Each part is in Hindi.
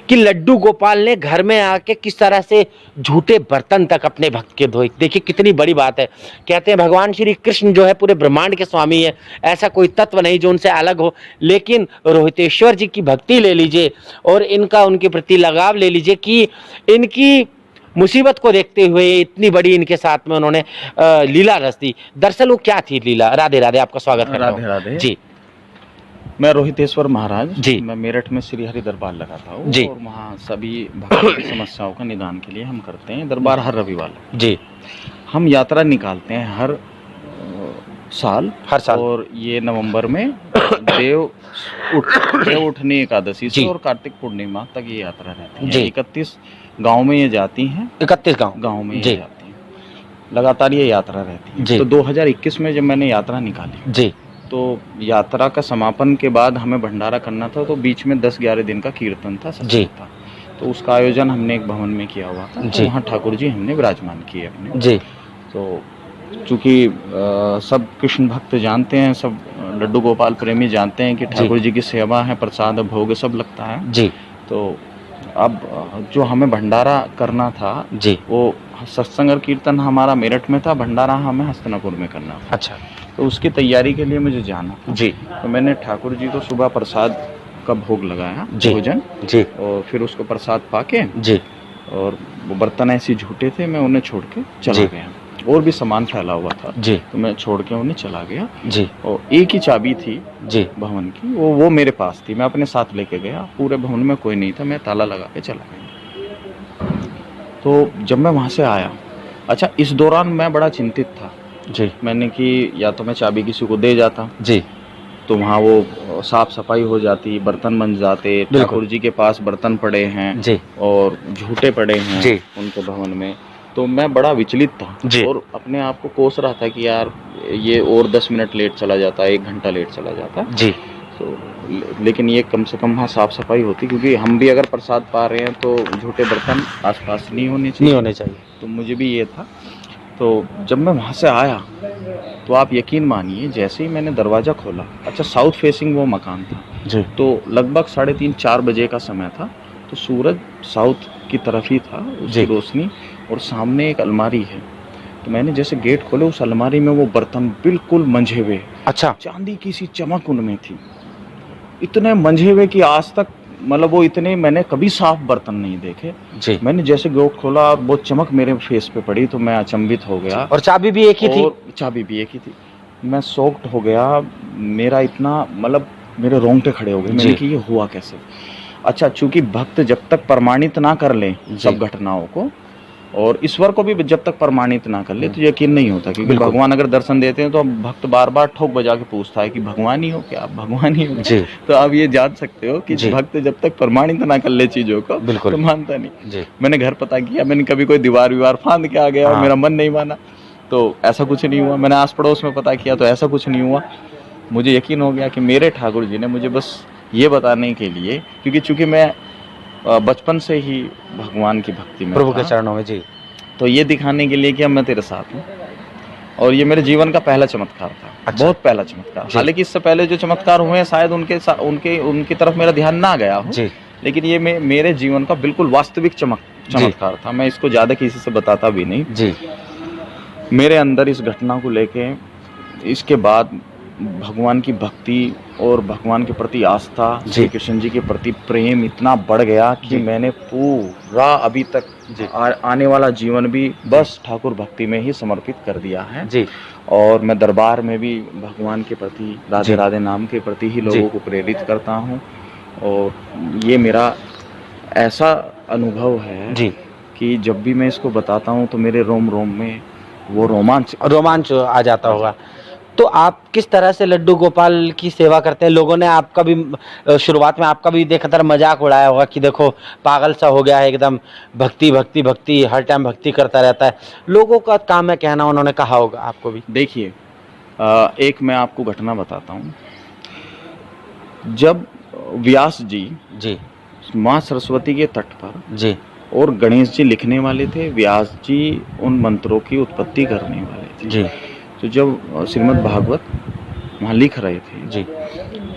कि लड्डू गोपाल ने घर में आके किस तरह से झूठे बर्तन तक अपने भक्त के धोए। देखिए कितनी बड़ी बात है। कहते हैं भगवान श्री कृष्ण जो है पूरे ब्रह्मांड के स्वामी है, ऐसा कोई तत्व नहीं जो उनसे अलग हो। लेकिन रोहितेश्वर जी की भक्ति ले लीजिए और इनका उनके प्रति लगाव ले लीजिए कि इनकी मुसीबत को देखते हुए इतनी बड़ी इनके साथ में उन्होंने लीला रच दी। दरअसल वो क्या थी लीला? राधे राधे, आपका स्वागत करता हूं। राधे राधे जी। मैं रोहितेश्वर महाराज जी। मैं मेरठ में श्री हरि दरबार लगाता हूँ जी। और वहाँ सभी भक्तों की समस्याओं का निदान के लिए हम करते हैं दरबार हर रविवार। जी। हम यात्रा निकालते हैं हर साल और ये नवंबर में देव उठनी एकादशी से और कार्तिक पूर्णिमा तक ये यात्रा रहती है। 31 गांव में ये जाती हैं। 31 गांव में ये जाती हैं, लगातार ये यात्रा रहती है। तो 2021 में जब मैंने यात्रा निकाली जी, तो यात्रा का समापन के बाद हमें भंडारा करना था, तो बीच में 10-11 दिन का कीर्तन था, सत्संग था। तो उसका आयोजन हमने एक भवन में किया हुआ था, तो वहाँ ठाकुर जी हमने विराजमान किए अपने जी। तो चूँकि सब कृष्ण भक्त जानते हैं, सब लड्डू गोपाल प्रेमी जानते हैं कि ठाकुर जी की सेवा है, प्रसाद भोग सब लगता है जी। तो अब जो हमें भंडारा करना था जी, वो सत्संग और कीर्तन हमारा मेरठ में था, भंडारा हमें हस्तिनापुर में करना था। अच्छा। तो उसकी तैयारी के लिए मुझे जाना था जी। तो मैंने ठाकुर जी को सुबह प्रसाद का भोग लगाया भोजन जी, और फिर उसको प्रसाद पाके जी, और वो बर्तन ऐसे झूठे थे, मैं उन्हें छोड़ के चला गया। और भी सामान फैला हुआ था जी, तो मैं छोड़ के उन्हें चला गया जी। और एक ही चाबी थी जी भवन की, वो मेरे पास थी, मैं अपने साथ लेके गया। पूरे भवन में कोई नहीं था, मैं ताला लगा के चला गया। तो जब मैं वहाँ से आया, अच्छा इस दौरान मैं बड़ा चिंतित था जी। मैंने कि या तो मैं चाबी किसी को दे जाता जी, तो वहाँ वो साफ सफाई हो जाती, बर्तन बन जाते। ठाकुर जी के पास बर्तन पड़े हैं जी, और झूठे पड़े हैं जी उनके भवन में। तो मैं बड़ा विचलित था जी, और अपने आप को कोस रहा था कि यार ये और 10 मिनट लेट चला जाता, 1 घंटा लेट चला जाता जी। तो लेकिन ये कम से कम वहाँ साफ सफाई होती, क्योंकि हम भी अगर प्रसाद पा रहे हैं तो झूठे बर्तन आसपास नहीं होने चाहिए। तो मुझे भी ये था। तो जब मैं वहाँ से आया तो आप यकीन मानिए, जैसे ही मैंने दरवाज़ा खोला, अच्छा साउथ फेसिंग वो मकान था जी, तो लगभग 3:30-4 बजे का समय था। तो सूरज साउथ की तरफ ही था, उसकी रोशनी, और सामने एक अलमारी है। तो मैंने जैसे गेट खोले, उस अलमारी में वो बर्तन बिल्कुल मंझे हुए, अच्छा चांदी की सी चमक उनमें थी, इतने मंझे हुए कि आज तक मतलब वो इतने मैंने कभी साफ बर्तन नहीं देखे जी। मैंने जैसे गेट खोला, वो चमक मेरे फेस पे पड़ी, तो मैं अचंभित हो गया। और चाबी भी एक ही थी? चाबी भी एक ही थी। मैं शॉक्ड हो गया, मेरा इतना मतलब मेरे रोंगटे खड़े हो गए। मैंने कि ये हुआ कैसे? अच्छा, चूंकि भक्त जब तक प्रमाणित ना कर ले सब घटनाओं को, और ईश्वर को भी जब तक प्रमाणित ना कर ले, तो यकीन नहीं होता। क्योंकि भगवान अगर दर्शन देते हैं तो भक्त बार बार ठोक बजा के पूछता है कि भगवान ही हो क्या, आप भगवान ही हो जी। तो आप ये जान सकते हो कि भक्त जब तक प्रमाणित ना कर ले चीजों को, तो मानता नहीं। मैंने घर पता किया, मैंने कभी कोई दीवार विवार फांद के आ गया और मेरा मन नहीं माना, तो ऐसा कुछ नहीं हुआ। मैंने आस पड़ोस में पता किया, तो ऐसा कुछ नहीं हुआ। मुझे यकीन हो गया कि मेरे ठाकुर जी ने मुझे बस ये बताने के लिए, क्योंकि चूंकि मैं बचपन से ही भगवान की भक्ति में, प्रभु के चरणों में जी, तो ये दिखाने के लिए कि अब मैं तेरे साथ हूँ। और ये मेरे जीवन का पहला चमत्कार था। अच्छा। बहुत पहला चमत्कार। हालांकि इससे पहले जो चमत्कार हुए हैं शायद उनकी तरफ मेरा ध्यान ना गया हो, लेकिन ये मेरे जीवन का बिल्कुल वास्तविक चमत्कार था। मैं इसको ज्यादा किसी से बताता भी नहीं जी। मेरे अंदर इस घटना को लेके, इसके बाद भगवान की भक्ति और भगवान के प्रति आस्था, श्री कृष्ण जी के प्रति प्रेम इतना बढ़ गया कि मैंने पूरा अभी तक आने वाला जीवन भी बस ठाकुर भक्ति में ही समर्पित कर दिया है जी। और मैं दरबार में भी भगवान के प्रति, राधे राधे नाम के प्रति ही लोगों को प्रेरित करता हूँ। और ये मेरा ऐसा अनुभव है जी कि जब भी मैं इसको बताता हूँ तो मेरे रोम रोम में वो रोमांच आ जाता होगा। तो आप किस तरह से लड्डू गोपाल की सेवा करते हैं? लोगों ने आपका भी शुरुआत में आपका भी देखा था, मजाक उड़ाया होगा कि देखो पागल सा हो गया है, एकदम भक्ति भक्ति भक्ति, हर टाइम भक्ति करता रहता है। लोगों का काम है कहना, उन्होंने कहा होगा आपको भी। देखिए, एक मैं आपको घटना बताता हूँ। जब व्यास जी माँ सरस्वती के तट पर जी, और गणेश जी लिखने वाले थे, व्यास जी उन मंत्रों की उत्पत्ति करने वाले थे जी। तो जब श्रीमद् भागवत वहाँ लिख रहे थे जी,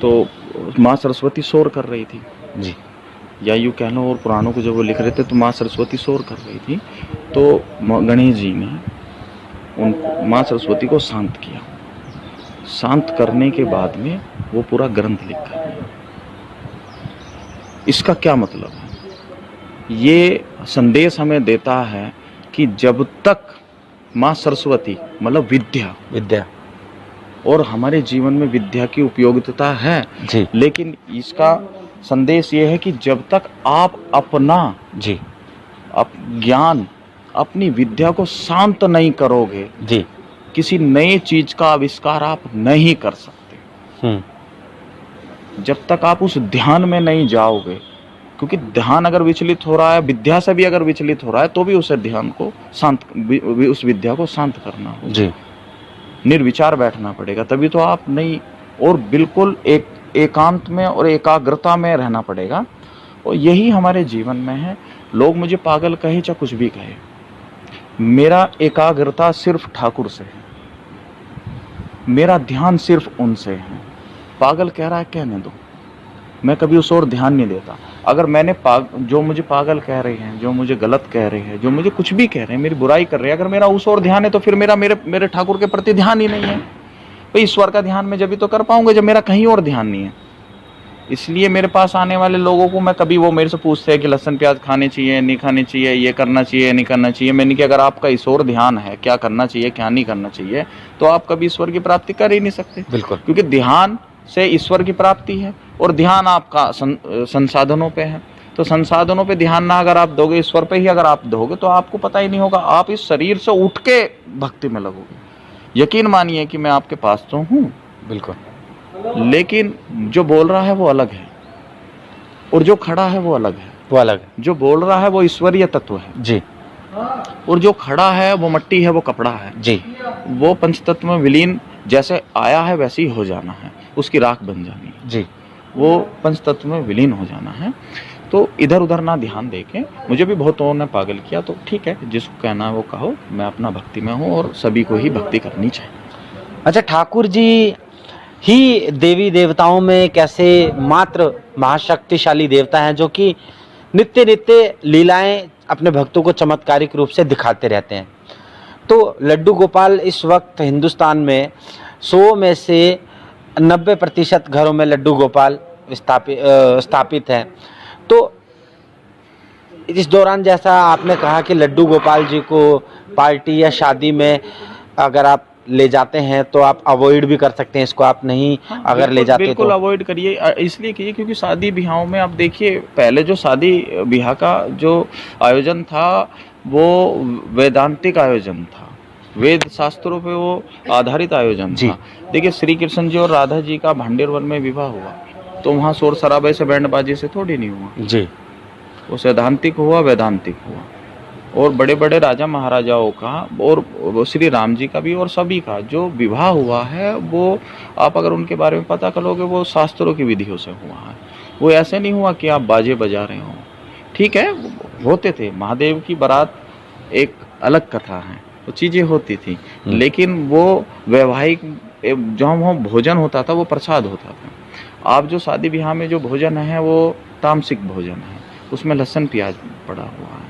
तो माँ सरस्वती शोर कर रही थी जी। या यूँ कह लो, और पुराणों को जब वो लिख रहे थे तो माँ सरस्वती शोर कर रही थी, तो गणेश जी ने उन माँ सरस्वती को शांत किया। शांत करने के बाद में वो पूरा ग्रंथ लिखा है। इसका क्या मतलब है? ये संदेश हमें देता है कि जब तक माँ सरस्वती मतलब विद्या और हमारे जीवन में विद्या की उपयोगिता है जी, लेकिन इसका संदेश ये है कि जब तक आप अपना जी, ज्ञान, अपनी विद्या को शांत नहीं करोगे, जी, किसी नए चीज का आविष्कार आप नहीं कर सकते। जब तक आप उस ध्यान में नहीं जाओगे, क्योंकि ध्यान अगर विचलित हो रहा है, विद्या से भी अगर विचलित हो रहा है, तो भी उस ध्यान को शांत, उस विद्या को शांत करना होगा जी, निर्विचार बैठना पड़ेगा, तभी तो आप नहीं, और बिल्कुल एकांत में और एकाग्रता में रहना पड़ेगा। और यही हमारे जीवन में है। लोग मुझे पागल कहे चाहे कुछ भी कहे, मेरा एकाग्रता सिर्फ ठाकुर से है, मेरा ध्यान सिर्फ उनसे है। पागल कह रहा है कहने दो, मैं कभी उस ओर ध्यान नहीं देता। अगर मैंने जो मुझे पागल कह रहे हैं, जो मुझे गलत कह रहे हैं, जो मुझे कुछ भी कह रहे हैं, मेरी बुराई कर रहे हैं, अगर मेरा उस ओर ध्यान है तो फिर मेरा मेरे ठाकुर के प्रति ध्यान ही नहीं है। भाई ईश्वर का ध्यान मैं जब भी तो कर पाऊंगा जब मेरा कहीं और ध्यान नहीं है। इसलिए मेरे पास आने वाले लोगों को मैं कभी, वो मेरे से पूछते हैं कि लहसुन प्याज खाने चाहिए नहीं खाने चाहिए, ये करना चाहिए नहीं करना चाहिए। मैंने कहा अगर आपका ईश्वर ध्यान है, क्या करना चाहिए क्या नहीं करना चाहिए, तो आप कभी ईश्वर की प्राप्ति कर ही नहीं सकते। बिल्कुल, क्योंकि ध्यान से ईश्वर की प्राप्ति है और ध्यान आपका संसाधनों पे है। तो संसाधनों पे ध्यान ना अगर आप दोगे, ईश्वर पे ही अगर आप दोगे, तो आपको पता ही नहीं होगा, आप इस शरीर से उठ के भक्ति में लगोगे। यकीन मानिए कि मैं आपके पास तो हूँ, बिल्कुल, लेकिन जो बोल रहा है वो अलग है और जो खड़ा है वो अलग है। वो अलग है। जो बोल रहा है वो ईश्वरीय तत्व है जी, और जो खड़ा है वो मट्टी है, वो कपड़ा है। जी, वो पंचतत्व में विलीन जैसे आया है वैसे ही हो जाना है, उसकी राख बन जानी है। जी, वो पंचतत्व में विलीन हो जाना है। तो इधर उधर ना ध्यान देके, मुझे भी बहुत लोगों ने पागल किया, तो ठीक है, जिसको कहना है वो कहो, मैं अपना भक्ति में हूँ और सभी को ही भक्ति करनी चाहिए। अच्छा, ठाकुर जी ही देवी देवताओं में कैसे मात्र महाशक्तिशाली देवता हैं जो कि नित्य नित्य लीलाएं अपने भक्तों को चमत्कारिक रूप से दिखाते रहते हैं। तो लड्डू गोपाल इस वक्त हिंदुस्तान में 100 में से 90% घरों में लड्डू गोपाल स्थापित हैं। तो इस दौरान जैसा आपने कहा कि लड्डू गोपाल जी को पार्टी या शादी में अगर आप ले जाते हैं तो आप अवॉइड भी कर सकते हैं इसको, आप नहीं अगर ले जाते बिल्कुल तो अवॉइड करिए। इसलिए कीजिए क्योंकि शादी ब्याहों में आप देखिए, पहले जो शादी ब्याह का जो आयोजन था वो वेदांतिक आयोजन था, वेद शास्त्रों पे वो आधारित आयोजन था। देखिए श्री कृष्ण जी और राधा जी का भांडेर वन में विवाह हुआ, तो वहाँ शोर शराबे से बैंड बाजी से थोड़ी नहीं हुआ जी, वो सैद्धांतिक हुआ, वेदांतिक हुआ। और बड़े बड़े राजा महाराजाओं का और श्री राम जी का भी और सभी का जो विवाह हुआ है, वो आप अगर उनके बारे में पता करोगे वो शास्त्रों की विधियों से हुआ है। वो ऐसे नहीं हुआ कि आप बाजे बजा रहे हो। ठीक है, होते थे, महादेव की बारात एक अलग कथा है, वो चीज़ें होती थी, लेकिन वो वैवाहिक जो हम भोजन होता था वो प्रसाद होता था। आप जो शादी ब्याह में जो भोजन है वो तामसिक भोजन है, उसमें लहसुन प्याज पड़ा हुआ है।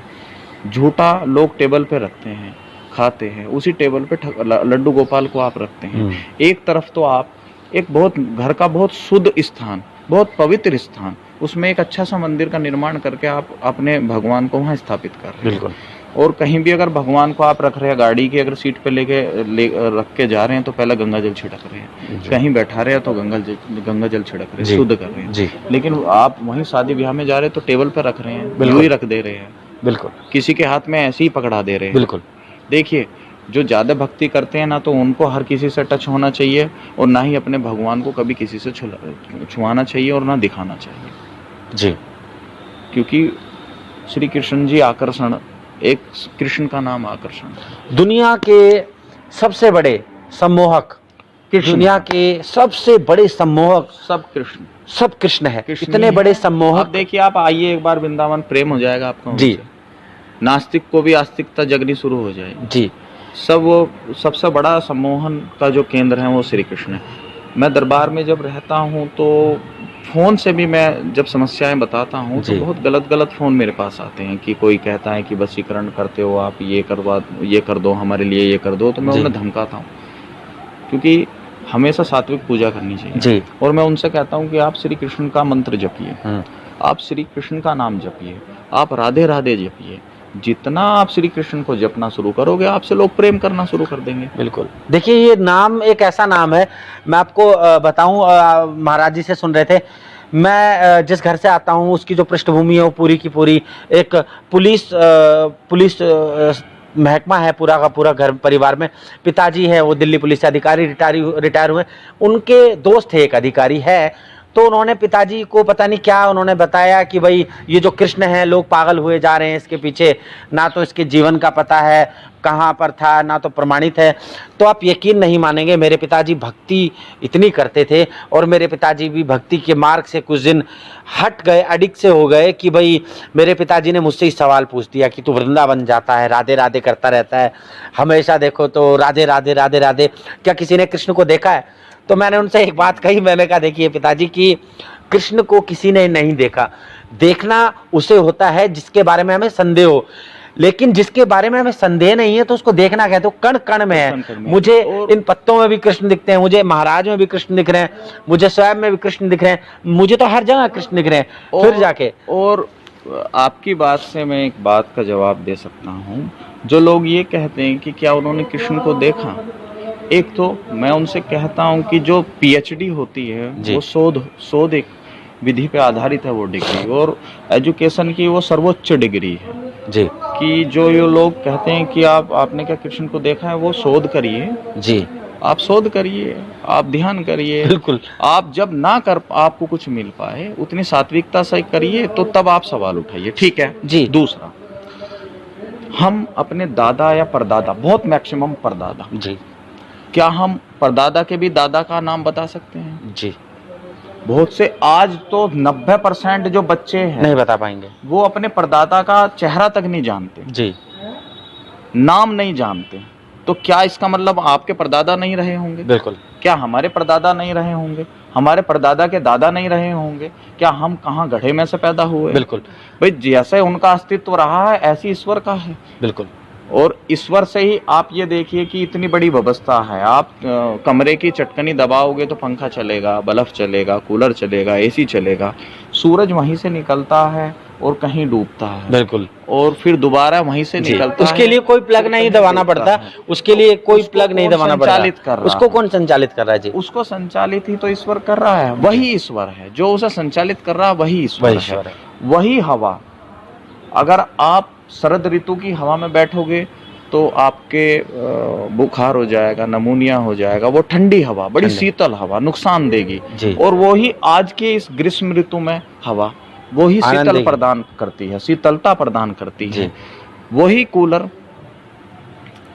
झूठा लोग टेबल पे रखते हैं, खाते हैं, उसी टेबल पे लड्डू गोपाल को आप रखते हैं। एक तरफ तो आप एक बहुत घर का बहुत शुद्ध स्थान, बहुत पवित्र स्थान, उसमें एक अच्छा सा मंदिर का निर्माण करके आप अपने भगवान को वहाँ स्थापित कर रहे हैं। बिल्कुल। और कहीं भी अगर भगवान को आप रख रहे हैं, गाड़ी की अगर सीट पे रख के जा रहे हैं तो पहले गंगा जल छिड़क रहे हैं, कहीं बैठा रहे हैं तो गंगा जल छिड़क रहे हैं, शुद्ध कर रहे हैं। लेकिन आप वहीं शादी ब्याह में जा रहे हैं तो टेबल पे रख रहे हैं, बिल्कुल ही रख दे रहे हैं, बिल्कुल किसी के हाथ में ऐसे ही पकड़ा दे रहे हैं। बिल्कुल। देखिए जो ज़्यादा भक्ति करते हैं ना, तो उनको हर किसी से टच होना चाहिए और ना ही अपने भगवान को कभी किसी से छुआना चाहिए और ना दिखाना चाहिए जी। क्योंकि श्री कृष्ण जी आकर्षण, एक कृष्ण का नाम आकर्षण। दुनिया के सबसे बड़े सम्मोहक, दुनिया के सबसे बड़े सम्मोहक सब कृष्ण है। इतने बड़े सम्मोहक। देखिए आप आइए एक बार वृंदावन, प्रेम हो जाएगा आपको जी। नास्तिक को भी आस्तिकता जगनी शुरू हो जाएगी जी। सबसे बड़ा सम्मोहन का जो केंद्र है वो श्री कृष्ण है। मैं दरबार में जब रहता हूँ तो फ़ोन से भी मैं जब समस्याएं बताता हूँ तो जी। बहुत गलत गलत फ़ोन मेरे पास आते हैं कि कोई कहता है कि वशीकरण करते हो आप, ये कर दो हमारे लिए, ये कर दो, तो मैं जी। उन्हें धमकाता हूँ क्योंकि हमेशा सात्विक पूजा करनी चाहिए। जी। और मैं उनसे कहता हूँ कि आप श्री कृष्ण का मंत्र जपिए, हुँ। आप श्री कृष्ण का नाम जपिए, आप राधे राधे जपिए। जितना आप श्री कृष्ण को जपना शुरू करोगे, आपसे लोग प्रेम करना शुरू कर देंगे। बिल्कुल। देखिए ये नाम एक ऐसा नाम है, मैं आपको बताऊँ, महाराज जी से सुन रहे थे, मैं जिस घर से आता हूँ उसकी जो पृष्ठभूमि है वो पूरी की पूरी एक पुलिस महकमा है पूरा का पूरा घर परिवार में। पिताजी है वो दिल्ली पुलिस से अधिकारी रिटायर हुए, उनके दोस्त थे एक अधिकारी है, तो उन्होंने पिताजी को पता नहीं क्या उन्होंने बताया कि भाई ये जो कृष्ण है लोग पागल हुए जा रहे हैं इसके पीछे, ना तो इसके जीवन का पता है कहाँ पर था, ना तो प्रमाणित है। तो आप यकीन नहीं मानेंगे, मेरे पिताजी भक्ति इतनी करते थे और मेरे पिताजी भी भक्ति के मार्ग से कुछ दिन हट गए, एडिक्ट से हो गए कि भाई मेरे पिताजी ने मुझसे ही सवाल पूछ दिया कि तू वृंदावन जाता है, राधे राधे करता रहता है, हमेशा देखो तो राधे राधे राधे राधे, क्या किसी ने कृष्ण को देखा है? तो मैंने उनसे एक बात कही, मैंने कहा देखिए पिताजी कि कृष्ण को किसी ने नहीं देखा, देखना उसे होता है जिसके बारे में हमें संदेह हो, लेकिन जिसके बारे में हमें संदेह नहीं है तो उसको देखना कहते हो, कण कण में है। मुझे इन पत्तों में भी कृष्ण दिखते हैं, मुझे महाराज में भी कृष्ण दिख रहे हैं, मुझे स्वयं में भी कृष्ण दिख रहे हैं, मुझे तो हर जगह कृष्ण दिख रहे हैं। फिर जाके और आपकी बात से मैं एक बात का जवाब दे सकता हूँ, जो लोग ये कहते हैं कि क्या उन्होंने कृष्ण को देखा, एक तो मैं उनसे कहता हूँ कि जो पीएचडी होती है वो शोध एक विधि पे आधारित है वो डिग्री, और एजुकेशन की वो सर्वोच्च डिग्री है जी। कि जो ये लोग कहते हैं कि आपने क्या कृष्ण को देखा है, वो शोध करिए जी, आप शोध करिए, आप ध्यान करिए, बिल्कुल। आप जब ना कर आपको कुछ मिल पाए उतनी सात्विकता से करिए तो तब आप सवाल उठाइए, ठीक है जी। दूसरा, हम अपने दादा या परदादा, बहुत मैक्सिमम परदादा जी, क्या हम परदादा के भी दादा का नाम बता सकते हैं? जी, बहुत से आज तो 90% जो बच्चे हैं नहीं बता पाएंगे, वो अपने परदादा का चेहरा तक नहीं जानते, जी, नाम नहीं जानते। तो क्या इसका मतलब आपके परदादा नहीं रहे होंगे? बिल्कुल। क्या हमारे परदादा नहीं रहे होंगे? हमारे परदादा के दादा नहीं रहे होंगे? क्या हम कहाँ गड्ढे में से पैदा हुए? बिल्कुल। भाई जैसे उनका अस्तित्व रहा है ऐसी ईश्वर का है। बिल्कुल। और ईश्वर से ही आप ये देखिए कि इतनी बड़ी व्यवस्था है, आप कमरे की चटकनी दबाओगे तो पंखा चलेगा, बल्ब चलेगा, कूलर चलेगा, एसी चलेगा, सूरज वहीं से निकलता है और कहीं डूबता है, बिल्कुल, और फिर दोबारा वहीं से निकलता है। उसके लिए कोई प्लग नहीं दबाना पड़ता, उसके लिए कोई प्लग नहीं दबाना पड़ता। संचालित कर रहा उसको कौन संचालित कर रहा है? जी, उसको संचालित ही तो ईश्वर कर रहा है, वही ईश्वर है जो उसे संचालित कर रहा है, वही ईश्वर है। वही हवा, अगर आप शरद ऋतु की हवा में बैठोगे तो आपके बुखार हो जाएगा, नमूनिया हो जाएगा। वो ठंडी हवा, बड़ी शीतल हवा नुकसान देगी, और वो ही आज के इस ग्रीष्म ऋतु में हवा वो ही शीतल प्रदान करती है, शीतलता प्रदान करती है। वही कूलर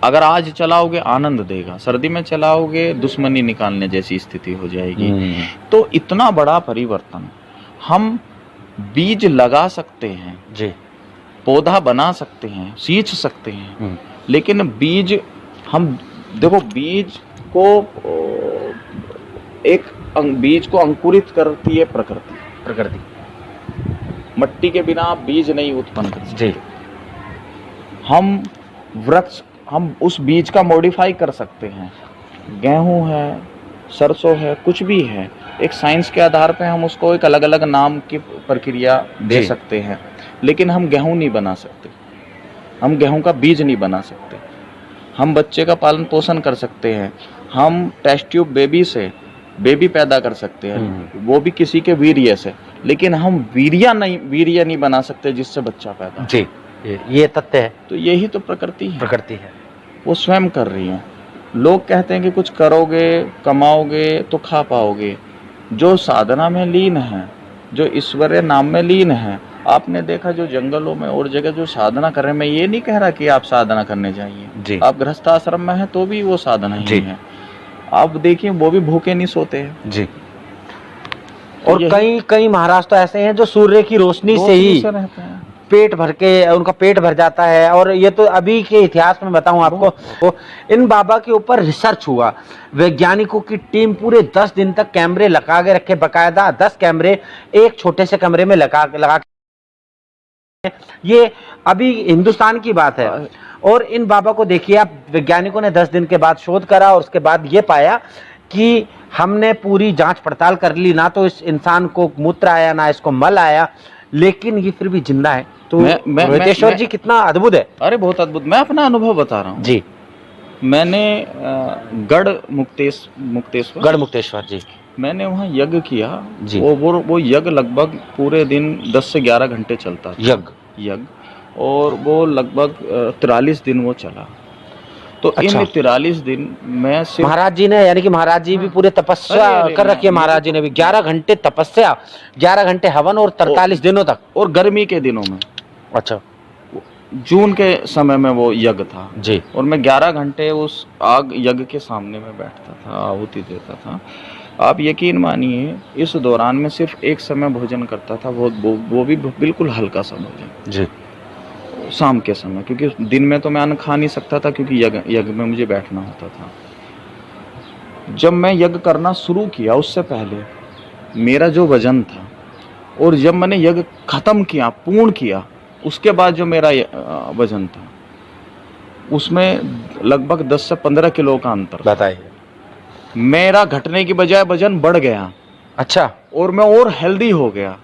अगर आज चलाओगे आनंद देगा, सर्दी में चलाओगे दुश्मनी निकालने जैसी स्थिति हो जाएगी। तो इतना बड़ा परिवर्तन, हम बीज लगा सकते हैं जी, पौधा बना सकते हैं, सींच सकते हैं, लेकिन बीज हम देखो, बीज को अंकुरित करती है प्रकृति। मट्टी के बिना आप बीज नहीं उत्पन्न कर सकते। हम उस बीज का मॉडिफाई कर सकते हैं। गेहूं है, सरसों है, कुछ भी है, एक साइंस के आधार पे हम उसको एक अलग अलग नाम की प्रक्रिया दे सकते हैं, लेकिन हम गेहूं नहीं बना सकते, हम गेहूं का बीज नहीं बना सकते। हम बच्चे का पालन पोषण कर सकते हैं, हम टेस्ट ट्यूब बेबी से बेबी पैदा कर सकते हैं, वो भी किसी के वीर्य से, लेकिन हम वीर्य नहीं बना सकते जिससे बच्चा पैदा जी। ये तथ्य है। तो यही तो प्रकृति है, वो स्वयं कर रही है। लोग कहते हैं कि कुछ करोगे, कमाओगे तो खा पाओगे। जो साधना में लीन है, जो ईश्वरीय नाम में लीन है, आपने देखा जो जंगलों में और जगह जो साधना कर रहे हैं, मैं ये नहीं कह रहा कि आप साधना करने जाइए, आप गृहस्थ आश्रम में हैं तो भी वो साधना ही है। आप देखिए वो भी भूखे नहीं सोते हैं जी। और कई महाराज तो ऐसे हैं जो सूर्य की रोशनी से ही रहते हैं। पेट भर के उनका पेट भर जाता है। और ये तो अभी के इतिहास में बताऊं आपको, तो इन बाबा के ऊपर रिसर्च हुआ, वैज्ञानिकों की टीम पूरे 10 दिन तक कैमरे लगा के रखे, बकायदा 10 कैमरे एक छोटे से कमरे में लगा के, ये अभी हिंदुस्तान की बात है। और इन बाबा को देखिए आप, वैज्ञानिकों ने 10 दिन के बाद शोध करा और उसके बाद ये पाया कि हमने पूरी जांच पड़ताल कर ली, ना तो इस इंसान को मूत्र आया ना इसको मल आया, लेकिन ये फिर भी जिंदा है। तो रोहितेश्वर जी कितना अद्भुत है। अरे बहुत अद्भुत। मैं अपना अनुभव बता रहा हूँ जी। मैंने गढ़ मुक्तेश्वर जी, मैंने वहाँ यज्ञ किया जी। वो यज्ञ लगभग पूरे दिन 10 से 11 घंटे चलता था यज्ञ, और वो लगभग 43 दिन वो चला। तो अच्छा। इन 43 दिन मैं सिर्फ महाराज जी ने, यानी कि महाराज जी भी पूरे तपस्या कर रखी है। महाराज जी ने भी 11 घंटे तपस्या, 11 घंटे हवन और 43 दिनों तक, और गर्मी के दिनों में। अच्छा, जून के समय में वो यज्ञ था जी। और मैं 11 घंटे उस आग यज्ञ के सामने में बैठता था, आहुति देता था। आप यकीन मानिए इस दौरान में सिर्फ एक समय भोजन करता था, वो भी बिल्कुल हल्का सा भोजन जी, शाम के समय, क्योंकि दिन में तो मैं अन्न खा नहीं सकता था क्योंकि यज्ञ में मुझे बैठना होता था। जब मैं यज्ञ करना शुरू किया उससे पहले मेरा जो वजन था, और जब मैंने यज्ञ खत्म किया, पूर्ण किया, उसके बाद जो मेरा वजन था उसमें लगभग 10 से 15 किलो का अंतर। बताइए। मेरा घटने की बजाय वजन बढ़ गया। अच्छा। और मैं और हेल्दी हो गया,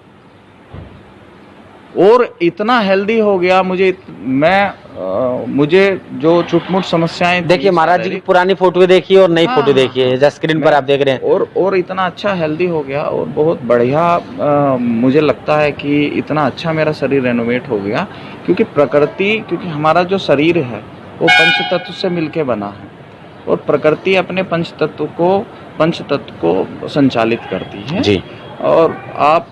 और इतना हेल्दी हो गया मुझे जो छुटमुट समस्याएं, देखिए महाराज जी की पुरानी फोटो देखिए और नई फोटो देखिए, जैसे स्क्रीन पर आप देख रहे हैं। और इतना अच्छा हेल्दी हो गया, और बहुत बढ़िया मुझे लगता है कि इतना अच्छा मेरा शरीर रेनोवेट हो गया, क्योंकि हमारा जो शरीर है वो पंच तत्व से मिलके बना है, और प्रकृति अपने पंच तत्व को संचालित करती है जी। और आप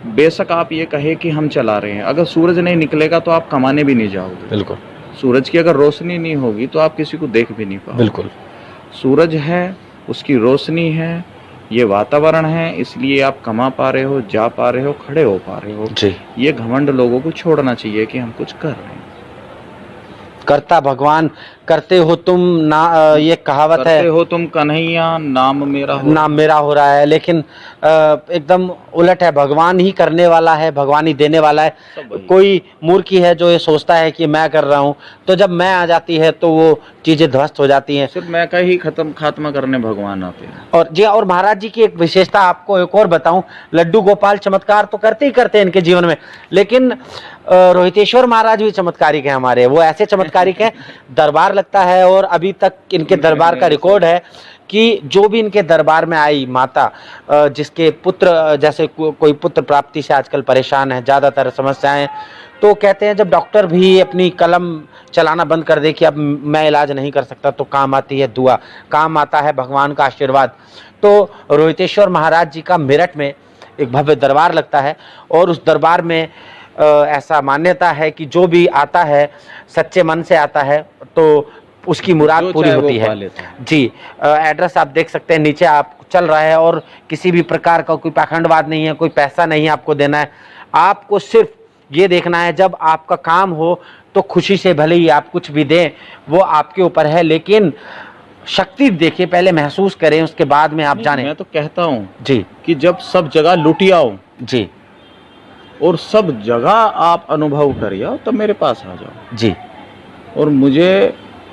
बेशक आप ये कहे कि हम चला रहे हैं, अगर सूरज नहीं निकलेगा तो आप कमाने भी नहीं जाओगे। बिल्कुल। सूरज की अगर रोशनी नहीं होगी तो आप किसी को देख भी नहीं पाओगे। बिल्कुल। सूरज है, उसकी रोशनी है, ये वातावरण है, इसलिए आप कमा पा रहे हो, जा पा रहे हो, खड़े हो पा रहे हो जी। ये घमंड लोगों को छोड़ना चाहिए कि हम कुछ कर रहे हैं। करता भगवान, करते हो तुम ना, ये कहावत है, करते हो तुम कन्हैया, नाम मेरा हो रहा है, लेकिन एकदम उलट है। भगवान ही करने वाला है, भगवान ही देने वाला है। कोई मूर्खी है जो ये सोचता है कि मैं कर रहा हूँ, तो जब मैं आ जाती है तो वो चीजें ध्वस्त हो जाती हैं। सिर्फ मैं का ही खात्मा करने भगवान आते हैं। और जी, और महाराज जी की एक विशेषता आपको एक और बताऊं, लड्डू गोपाल चमत्कार तो करते ही करते हैं इनके जीवन में, लेकिन रोहितेश्वर महाराज भी चमत्कारिक हैं हमारे। वो ऐसे चमत्कारिक हैं, दरबार लगता है और अभी तक इनके दरबार का रिकॉर्ड है कि जो भी इनके दरबार में आई माता, जिसके पुत्र, जैसे कोई पुत्र प्राप्ति से आजकल परेशान है, ज़्यादातर समस्याएं, तो कहते हैं जब डॉक्टर भी अपनी कलम चलाना बंद कर दे कि अब मैं इलाज नहीं कर सकता, तो काम आती है दुआ, काम आता है भगवान का आशीर्वाद। तो रोहितेश्वर महाराज जी का मेरठ में एक भव्य दरबार लगता है, और उस दरबार में ऐसा मान्यता है कि जो भी आता है सच्चे मन से आता है तो उसकी मुराद पूरी होती है। जी, एड्रेस आप देख सकते हैं, नीचे आप चल रहा है, और किसी भी प्रकार का कोई पाखंडवाद नहीं है, कोई पैसा नहीं है आपको देना है। आपको सिर्फ ये देखना है जब आपका काम हो तो खुशी से, भले ही आप कुछ भी दें वो आपके ऊपर है, लेकिन शक्ति देखिए, पहले महसूस करें, उसके बाद में आप जाने। मैं तो कहता हूँ जी कि जब सब जगह लुटियाओ जी, और सब जगह आप अनुभव करिए तब मेरे पास आ जाओ जी। और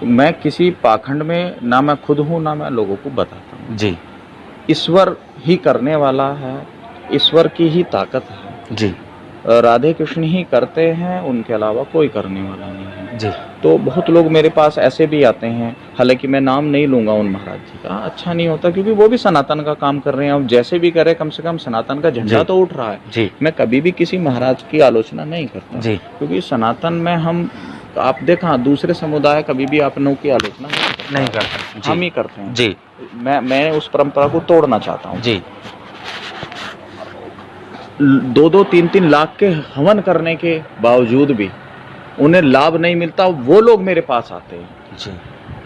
मैं किसी पाखंड में ना मैं खुद हूँ ना मैं लोगों को बताता हूँ जी। ईश्वर ही करने वाला है, ईश्वर की ही ताकत है जी। राधे कृष्ण ही करते हैं, उनके अलावा कोई करने वाला नहीं है जी। तो बहुत लोग मेरे पास ऐसे भी आते हैं, हालांकि मैं नाम नहीं लूंगा उन महाराज जी का, अच्छा नहीं होता क्योंकि वो भी सनातन का काम कर रहे हैं। अब जैसे भी करे कम से कम सनातन का झंडा तो उठ रहा है जी। मैं कभी भी किसी महाराज की आलोचना नहीं करता जी। क्योंकि सनातन में हम, आप देखा दूसरे समुदाय कभी भी अपनों की आलोचना नहीं करते, हम ही करते हैं जी। मैं उस परंपरा को तोड़ना चाहता हूँ जी। 2-2, 3-3 लाख के हवन करने के बावजूद भी उन्हें लाभ नहीं मिलता, वो लोग मेरे पास आते हैं जी।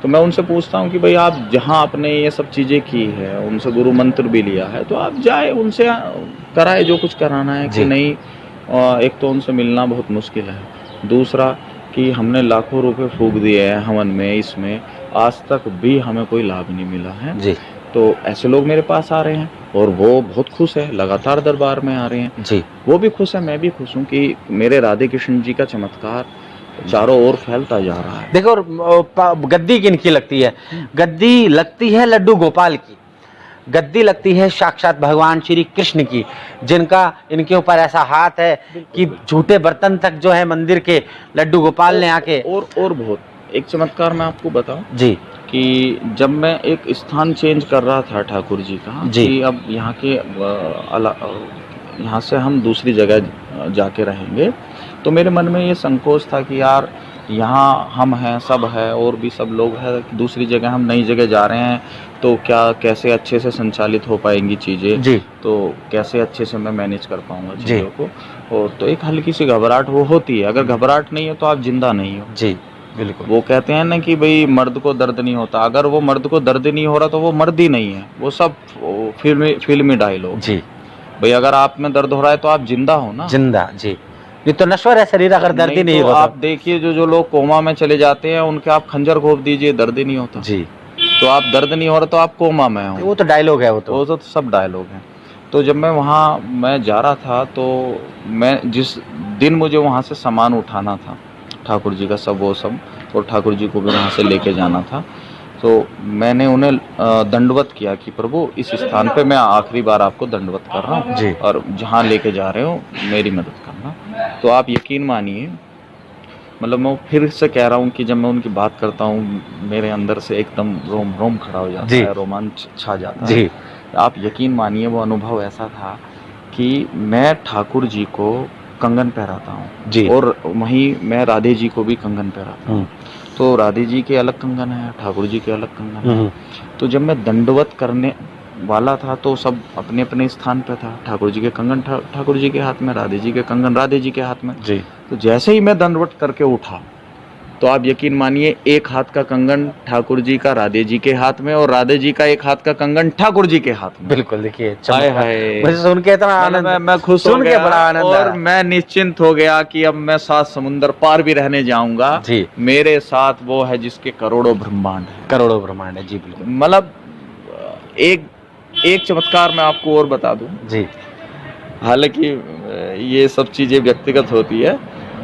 तो मैं उनसे पूछता हूँ कि भाई आप जहाँ आपने ये सब चीज़ें की है, उनसे गुरु मंत्र भी लिया है, तो आप जाए उनसे कराए जो कुछ कराना है कि नहीं एक तो उनसे मिलना बहुत मुश्किल है, दूसरा कि हमने लाखों रुपए फूँक दिए हैं हवन में, इसमें आज तक भी हमें कोई लाभ नहीं मिला है। जी तो ऐसे लोग मेरे पास आ रहे हैं और वो बहुत खुश है, लगातार दरबार में आ रहे हैं। जी वो भी खुश है, मैं भी खुश हूँ कि मेरे राधे कृष्ण जी का चमत्कार चारों ओर फैलता जा रहा है। देखो, और गद्दी किनकी लगती है? गद्दी लगती है लड्डू गोपाल की, गद्दी लगती है साक्षात भगवान श्री कृष्ण की, जिनका इनके ऊपर ऐसा हाथ है कि झूठे बर्तन तक जो है मंदिर के लड्डू गोपाल ने आके। और बहुत एक चमत्कार मैं आपको बताऊं जी कि जब मैं एक स्थान चेंज कर रहा था ठाकुर जी का, जी। कि अब यहाँ के यहाँ से हम दूसरी जगह जाके रहेंगे, तो मेरे मन में ये संकोच था कि यार यहाँ हम हैं, सब है और भी सब लोग हैं, दूसरी जगह हम नई जगह जा रहे हैं, तो क्या कैसे अच्छे से संचालित हो पाएंगी चीज़ें, जी तो कैसे अच्छे से मैं मैनेज कर पाऊंगा जी। चीज़ों को। और तो एक हल्की सी घबराहट वो होती है, अगर घबराहट नहीं है तो आप जिंदा नहीं हो। जी बिल्कुल। वो कहते हैं ना कि भाई मर्द को दर्द नहीं होता, अगर वो मर्द को दर्द नहीं हो रहा तो वो मर्द ही नहीं है, वो सब फिल्मी डायलॉग। जी भाई अगर आप में दर्द हो रहा है तो आप जिंदा हो ना, जिंदा। जी, ये तो नश्वर है शरीर अगर दर्द ही नहीं तो होता। आप देखिए जो लोग कोमा में चले जाते हैं उनके आप खंजर घोंप दीजिए, दर्द ही नहीं होता। जी, तो आप दर्द नहीं हो रहा तो आप कोमा में हो, वो तो डायलॉग है, वो तो सब डायलॉग हैं। तो जब मैं वहाँ मैं जा रहा था, तो मैं जिस दिन मुझे वहाँ से सामान उठाना था ठाकुर जी का सब वो सब, और ठाकुर जी को भी वहाँ से लेके जाना था, तो मैंने उन्हें दंडवत किया कि प्रभु इस स्थान पे मैं आखिरी बार आपको दंडवत कर रहा हूँ जी। और जहाँ लेके जा रहे हो मेरी मदद करना। तो आप यकीन मानिए, मतलब मैं फिर से कह रहा हूँ कि जब मैं उनकी बात करता हूँ मेरे अंदर से एकदम रोम रोम खड़ा हो जाता है, रोमांच छा जाता है जी। आप यकीन मानिए वो अनुभव ऐसा था कि मैं ठाकुर जी को कंगन पहराता हूँ जी, और वहीं मैं राधे जी को भी कंगन पहराता हूँ। तो राधे जी के अलग कंगन है, ठाकुर जी के अलग कंगन है। तो जब मैं दंडवत करने वाला था तो सब अपने अपने स्थान पे था, ठाकुर जी के कंगन ठाकुर जी के हाथ में, राधे जी के कंगन राधे जी के हाथ में जी। तो जैसे ही मैं दंडवत करके उठा तो आप यकीन मानिए एक हाथ का कंगन ठाकुर जी का राधे जी के हाथ में और राधे जी का एक हाथ का कंगन ठाकुर जी के हाथ में। बिल्कुल, देखिए मुझे सुन के इतना आनंद, मैं खुश सुन के बड़ा आनंद, और मैं निश्चिंत हो गया कि अब मैं 7 समुंदर पार भी रहने जाऊंगा जी। मेरे साथ वो है जिसके करोड़ों ब्रह्मांड है, करोड़ों ब्रह्मांड है जी। बिल्कुल, मतलब एक चमत्कार मैं आपको और बता दूं जी, हालांकि ये सब चीजें व्यक्तिगत होती है।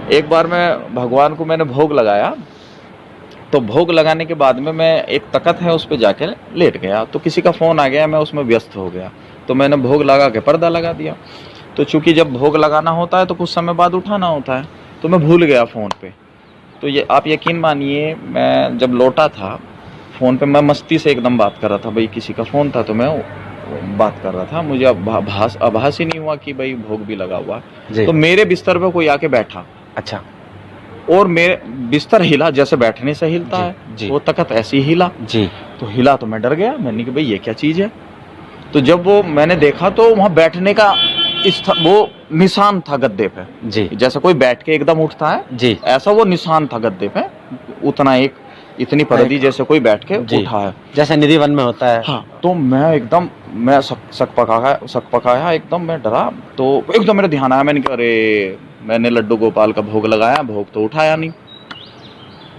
एक बार मैं भगवान को मैंने भोग लगाया, तो भोग लगाने के बाद में मैं एक तख्त है उस पर जाके लेट गया, तो किसी का फ़ोन आ गया, मैं उसमें व्यस्त हो गया, तो मैंने भोग लगा के पर्दा लगा दिया। तो चूंकि जब भोग लगाना होता है तो कुछ समय बाद उठाना होता है, तो मैं भूल गया फ़ोन पे। तो ये आप यकीन मानिए मैं जब लौटा था फ़ोन पे मैं मस्ती से एकदम बात कर रहा था, भाई किसी का फ़ोन था तो मैं बात कर रहा था, मुझे आभास ही नहीं हुआ कि भाई भोग भी लगा हुआ। तो मेरे बिस्तर पे कोई आके बैठा, अच्छा, और मेरे बिस्तर हिला जैसे बैठने से हिलता है जी। वो तख्त ऐसे ही हिला जी, तो हिला तो मैं डर गया, मैंने कहा भाई ये क्या चीज़ है। तो जब वो मैंने देखा तो वहाँ बैठने का वो निशान था गद्दे पे जी, जैसे कोई बैठ के एकदम उठता है जी, ऐसा वो निशान था गद्दे पे, उतना एक इतनी परदी जैसे कोई बैठ के उठा है, जैसे निधि वन में होता है। हाँ, तो मैं एकदम मैं सक पकाया एकदम, मैं डरा, तो एकदम मेरा ध्यान आया, मैंने कहा अरे मैंने लड्डू गोपाल का भोग लगाया, भोग तो उठाया नहीं।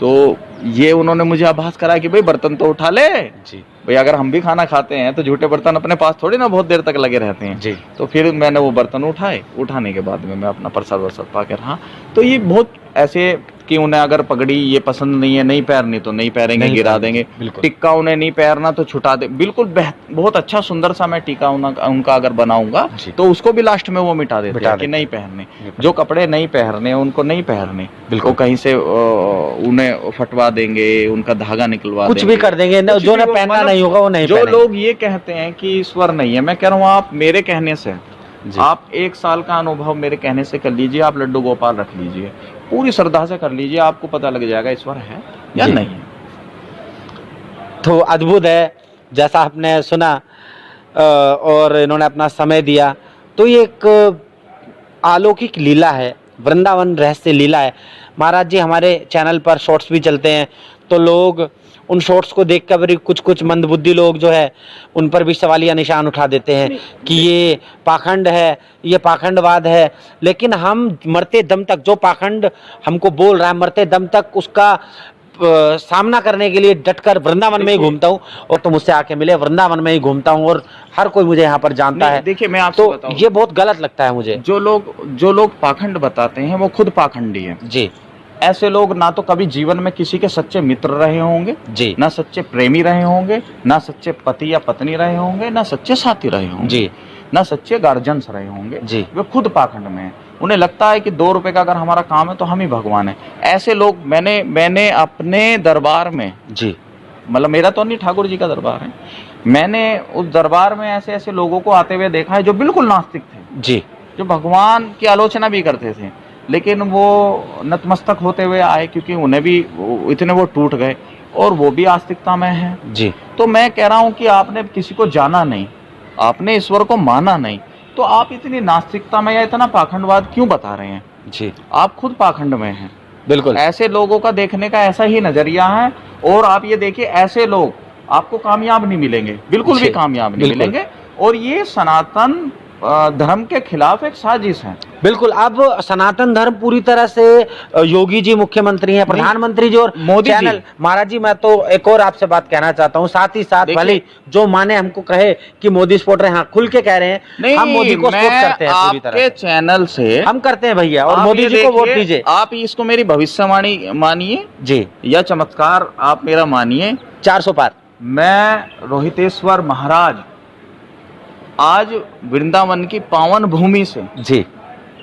तो ये उन्होंने मुझे आभास कराया कि भाई बर्तन तो उठा ले जी, भाई अगर हम भी खाना खाते हैं तो झूठे बर्तन अपने पास थोड़ी ना बहुत देर तक लगे रहते हैं जी। तो फिर मैंने वो बर्तन उठाए, उठाने के बाद में मैं अपना प्रसाद वरसाद पा के रहा। तो ये बहुत ऐसे कि उन्हें अगर पगड़ी ये पसंद नहीं है, नहीं पहननी तो नहीं पहनेंगे, गिरा देंगे, टिक्का उन्हें नहीं पहनना तो छुटा दे, बिल्कुल बहुत अच्छा सुंदर सा मैं टीका उनका अगर बनाऊंगा तो उसको भी लास्ट में वो मिटा देते हैं कि नहीं पहनने, जो कपड़े नहीं पहनने उनको नहीं पहनने, बिल्कुल कहीं से उन्हें फटवा देंगे, उनका धागा निकलवा कुछ भी कर देंगे, जो ना पहनना नहीं होगा वो नहीं। जो लोग ये कहते हैं कि ईश्वर नहीं है, मैं कह रहा हूँ आप मेरे कहने से आप 1 साल का अनुभव मेरे कहने से कर लीजिए, आप लड्डू गोपाल रख लीजिए, पूरी श्रद्धा से कर लीजिए, आपको पता लग जाएगा ईश्वर है या नहीं है। तो अद्भुत है, जैसा आपने सुना और इन्होंने अपना समय दिया, तो ये एक अलौकिक लीला है, वृंदावन रहस्य लीला है। महाराज जी हमारे चैनल पर शॉर्ट्स भी चलते हैं, तो लोग उन शॉट्स को देखकर भी कुछ कुछ मंदबुद्धि लोग जो है उन पर भी सवालिया निशान उठा देते हैं कि ये पाखंड है, ये पाखंडवाद है। लेकिन हम मरते दम तक, जो पाखंड हमको बोल रहा है, मरते दम तक उसका सामना करने के लिए डटकर वृंदावन में ही घूमता हूँ। और तो मुझसे आके मिले, वृंदावन में ही घूमता हूँ और हर कोई मुझे यहाँ पर जानता है। देखिए मैं आपसे बताऊं, ये बहुत गलत लगता है मुझे। जो लोग पाखंड बताते हैं वो खुद पाखंडी है जी। ऐसे लोग ना तो कभी जीवन में किसी के सच्चे मित्र रहे होंगे जी, ना सच्चे प्रेमी रहे होंगे, ना सच्चे पति या पत्नी रहे होंगे, ना सच्चे साथी रहे होंगे जी, ना सच्चे गार्जियंस रहे होंगे जी। वे खुद पाखंड में हैं। उन्हें लगता है कि 2 रुपए का अगर हमारा काम है तो हम ही भगवान हैं। ऐसे लोग मैंने अपने दरबार में, जी, मतलब मेरा तो नहीं, ठाकुर जी का दरबार है, मैंने उस दरबार में ऐसे ऐसे लोगों को आते हुए देखा है जो बिल्कुल नास्तिक थे, जी, जो भगवान की आलोचना भी करते थे, लेकिन वो नतमस्तक होते हुए आए क्योंकि उन्हें भी इतने वो टूट गए और वो भी आस्तिकता में है। जी। तो मैं कह रहा हूँ कि आपने किसी को जाना नहीं, आपने ईश्वर को माना नहीं, तो आप इतनी नास्तिकता में या इतना पाखंडवाद क्यों बता रहे हैं? जी, आप खुद पाखंड में हैं। बिल्कुल। ऐसे लोगों का देखने का ऐसा ही नजरिया है। और आप ये देखिए, ऐसे लोग आपको कामयाब नहीं मिलेंगे, बिल्कुल भी कामयाब नहीं मिलेंगे। और ये सनातन धर्म के खिलाफ एक साजिश है। बिल्कुल। अब सनातन धर्म पूरी तरह से योगी जी मुख्यमंत्री हैं, प्रधानमंत्री जी और मोदी जी। चैनल। महाराज जी, मैं तो एक और आपसे बात कहना चाहता हूँ, साथ ही साथ भले जो माने हमको कहे कि मोदी सपोर्टर हैं, हाँ खुल के कह रहे हैं, नहीं, हम मोदी को सपोर्ट करते हैं पूरी तरह आपके चैनल से हम करते हैं भैया, और मोदी जी को वोट दीजिए। आप इसको मेरी भविष्यवाणी मानिए जी, या चमत्कार आप मेरा मानिए, 400 पार। मैं रोहितेश्वर महाराज आज वृंदावन की पावन भूमि से जी,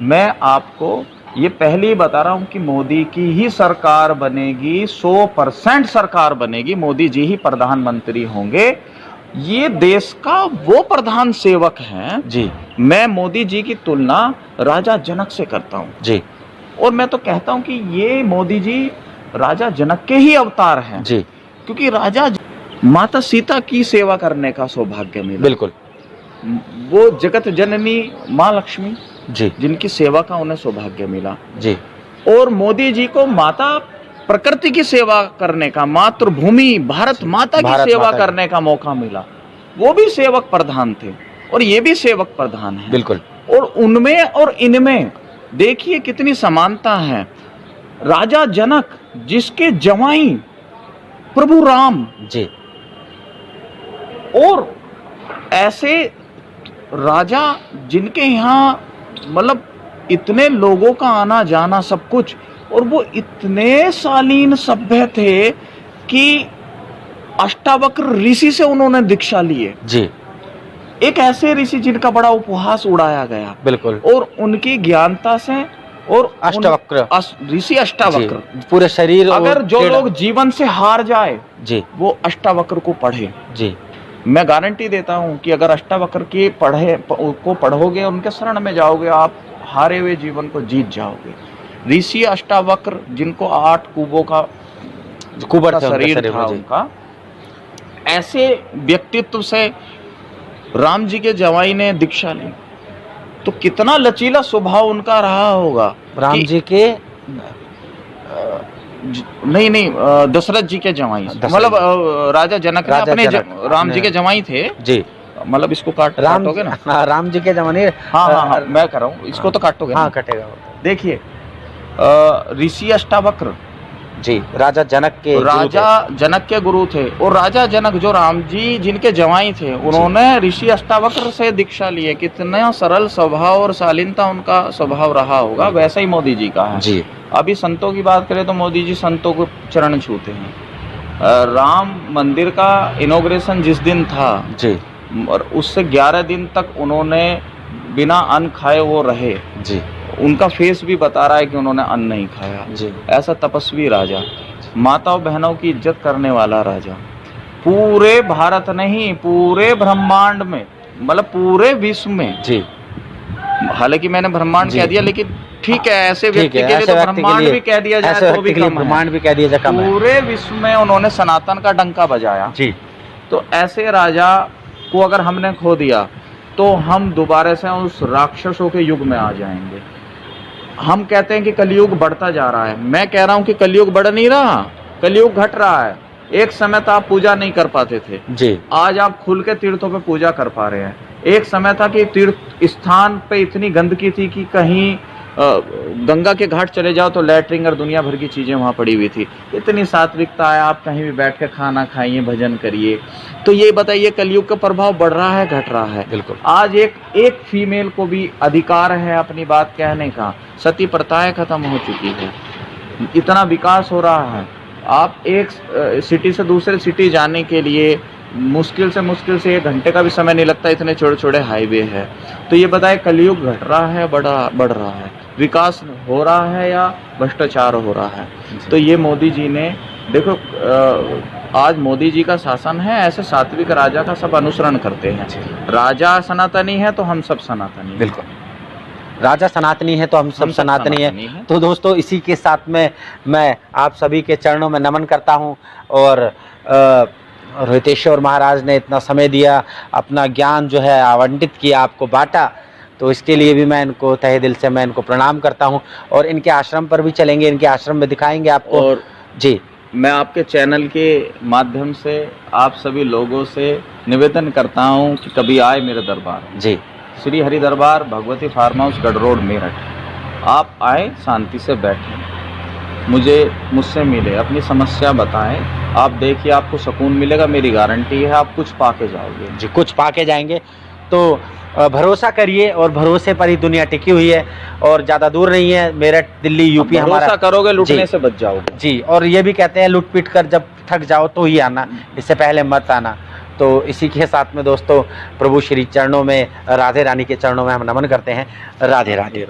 मैं आपको ये पहले ही बता रहा हूं कि मोदी की ही सरकार बनेगी, 100% सरकार बनेगी, मोदी जी ही प्रधानमंत्री होंगे। ये देश का वो प्रधान सेवक हैं। जी, मैं मोदी जी की तुलना राजा जनक से करता हूं। जी, और मैं तो कहता हूं कि ये मोदी जी राजा जनक के ही अवतार हैं। जी, क्योंकि राजा माता सीता की सेवा करने का सौभाग्य मिला। बिल्कुल। वो जगत जननी माँ लक्ष्मी जी, जिनकी सेवा का उन्हें सौभाग्य मिला। जी, और मोदी जी को माता प्रकृति की सेवा करने का, मातृभूमि भारत माता की सेवा करने का मौका मिला। वो भी सेवक प्रधान थे और ये भी सेवक प्रधान है। बिल्कुल। और उनमें और इनमें देखिए कितनी समानता है। राजा जनक जिसके जवाई प्रभु राम, जी, और ऐसे राजा जिनके यहाँ मतलब इतने लोगों का आना जाना सब कुछ, और वो इतने शालीन सभ्य थे कि अष्टावक्र ऋषि से उन्होंने दीक्षा ली है। जी, एक ऐसे ऋषि जिनका बड़ा उपहास उड़ाया गया, बिल्कुल। और उनकी ज्ञानता से, और अष्टावक्र ऋषि अष्टावक्र, पूरे शरीर। अगर जो लोग जीवन से हार जाए जी, वो अष्टावक्र को पढ़े। जी, मैं गारंटी देता हूं कि अगर अष्टावक्र की पढ़ोगे, उनके शरण में जाओगे, आप हारे हुए जीवन को जीत जाओगे। ऋषि अष्टावक्र जिनको 8 कुबों का शरीर था उनका, ऐसे व्यक्तित्व से राम जी के जवाई ने दीक्षा ली, तो कितना लचीला स्वभाव उनका रहा होगा। राम जी के नहीं, दशरथ जी के जवाई, मतलब राजा जनक ने अपने राम जी के जवाई थे जी। मतलब इसको काटोगे ना? हाँ, राम जी के जमाने। हाँ, मैं कर रहा हूँ, इसको तो काटोगे। हाँ, कटेगा। देखिए ऋषि अष्टावक्र जी, राजा जनक के गुरु थे। और राजा जनक जो राम जी जिनके जवाई थे, उन्होंने ऋषि अष्टावक्र से दीक्षा ली है। कितना सरल स्वभाव और शालीनता उनका स्वभाव रहा होगा, वैसा ही मोदी जी का है जी। अभी संतों की बात करें तो मोदी जी संतों को चरण छूते हैं। राम मंदिर का इनॉग्रेशन जिस दिन था जी, और उससे 11 दिन तक उन्होंने बिना अन्न खाए वो रहे जी। उनका फेस भी बता रहा है कि उन्होंने अन्न नहीं खाया जी। ऐसा तपस्वी राजा, माताओं बहनों की इज्जत करने वाला राजा, पूरे भारत नहीं पूरे ब्रह्मांड में, मतलब पूरे विश्व में जी। हालांकि मैंने ब्रह्मांड कह दिया, लेकिन ठीक है, ऐसे व्यक्ति के लिए तो ब्रह्मांड भी कह दिया जाए तो भी कम है। ब्रह्मांड भी कह दिया जाए कम है। पूरे विश्व में उन्होंने सनातन का डंका बजाया जी। तो ऐसे राजा को अगर हमने खो दिया तो हम दोबारा से उस राक्षसों के युग में आ जाएंगे। हम कहते हैं कि कलयुग बढ़ता जा रहा है, मैं कह रहा हूं कि कलयुग बढ़ नहीं रहा, कलयुग घट रहा है। एक समय था आप पूजा नहीं कर पाते थे जी, आज आप खुल के तीर्थों पे पूजा कर पा रहे हैं। एक समय था कि तीर्थ स्थान पे इतनी गंदगी थी कि कहीं गंगा के घाट चले जाओ तो लैटरिन और दुनिया भर की चीजें वहां पड़ी हुई थी। इतनी सात्विकता है, आप कहीं भी बैठ के खाना खाइए, भजन करिए। तो ये बताइए कलयुग का प्रभाव बढ़ रहा है घट रहा है? बिल्कुल। आज एक फीमेल को भी अधिकार है अपनी बात कहने का। सती प्रथाएं खत्म हो चुकी है, इतना विकास हो रहा है। आप एक सिटी से दूसरे सिटी जाने के लिए मुश्किल से 1 घंटे का भी समय नहीं लगता, इतने छोटे छोटे हाईवे है। तो ये बताए कलयुग घट रहा है बढ़ रहा है, विकास हो रहा है या भ्रष्टाचार हो रहा है? तो ये मोदी जी ने देखो, आज मोदी जी का शासन है, ऐसे सात्विक राजा का सब अनुसरण करते हैं। राजा सनातनी है तो हम सब सनातनी हैं। बिल्कुल, राजा सनातनी है तो हम सब सनातनी है। तो दोस्तों इसी के साथ में मैं आप सभी के चरणों में नमन करता हूं। और रोहितेश्वर महाराज ने इतना समय दिया, अपना ज्ञान जो है आवंटित किया, आपको बांटा, तो इसके लिए भी मैं इनको तहे दिल से मैं इनको प्रणाम करता हूं। और इनके आश्रम पर भी चलेंगे, इनके आश्रम में दिखाएंगे आपको। और जी, मैं आपके चैनल के माध्यम से आप सभी लोगों से निवेदन करता हूं कि कभी आए मेरे दरबार। जी, श्री हरि दरबार, भगवती फार्म हाउस, गढ़ रोड, मेरठ। आप आए, शांति से बैठें, मुझसे मिले, अपनी समस्या बताएं। आप देखिए, आपको सुकून मिलेगा, मेरी गारंटी है, आप कुछ पाके जाओगे। जी, कुछ पाके जाएंगे। तो भरोसा करिए, और भरोसे पर ही दुनिया टिकी हुई है, और ज़्यादा दूर नहीं है। मेरठ, दिल्ली, यूपी हमारा। भरोसा करोगे, लूटने से बच जाओगे। जी, और ये भी कहते हैं लूट पीट कर जब थक जाओ तो ही आना, इससे पहले मत आना। तो इसी के साथ में दोस्तों प्रभु श्री चरणों में, राधे रानी के चरणों में हम नमन करते हैं। राधे राधे।